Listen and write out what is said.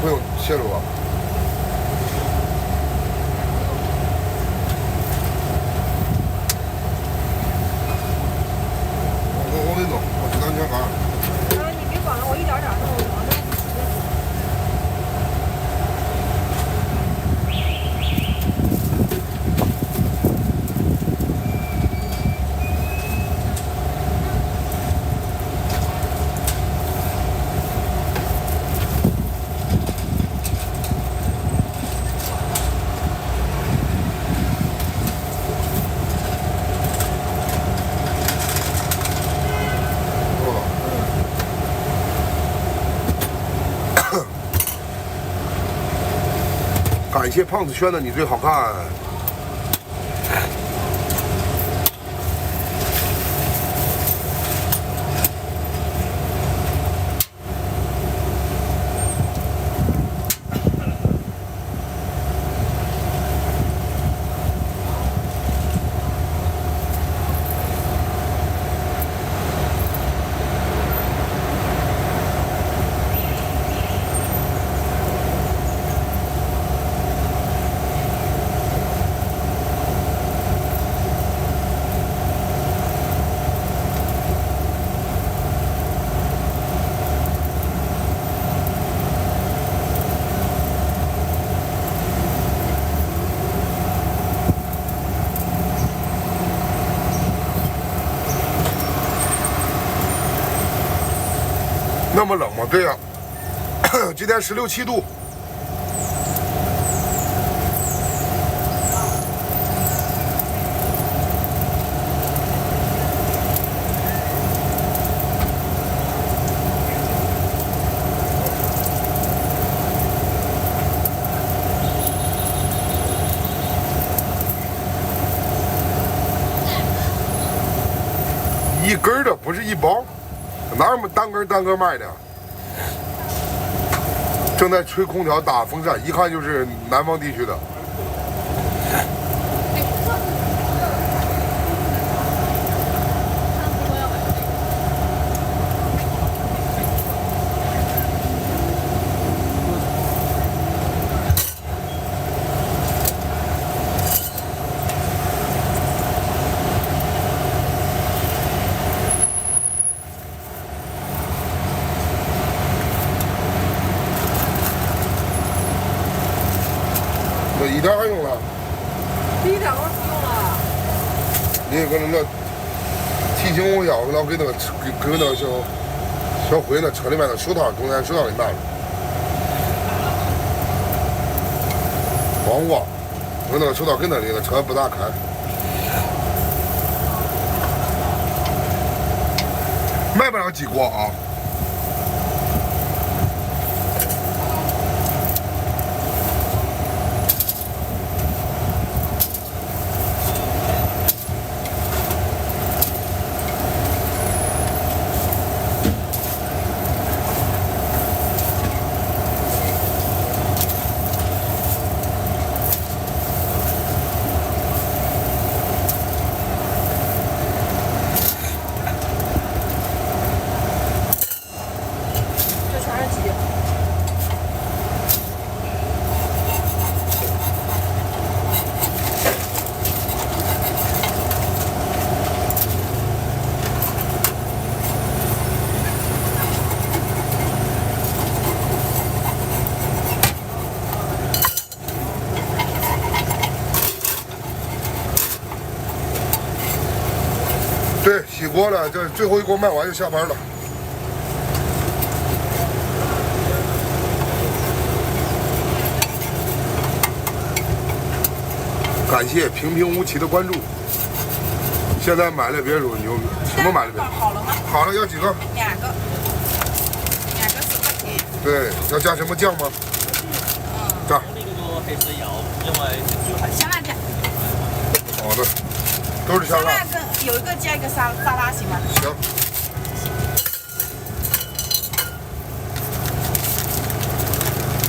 不用泄露啊。我给你弄，我去当全发。你别管了，我一点点弄，往这。感谢胖子轩的你最好看。那么冷吗？对呀、今天16、17度。一根的，不是一包。哪有那么单根卖的？正在吹空调打风扇，一看就是南方地区的。一点还用了？一点都不用了。你搁那提醒我一下，我老给那个小辉那车里面的手套，中间手套给拿了。帮我，我那个手套给那里，那车不咋开。卖不了几锅啊。对，洗锅了，这最后一锅卖完就下班了。感谢平平无奇的关注。现在买了别墅，牛逼！什么买了别墅？好了吗？好了，要几个？2个，4块钱。对，要加什么酱吗？加。呢個係豉油，因為主要係香辣酱。好的，都是香辣。有一个加一个沙拉行吗？行。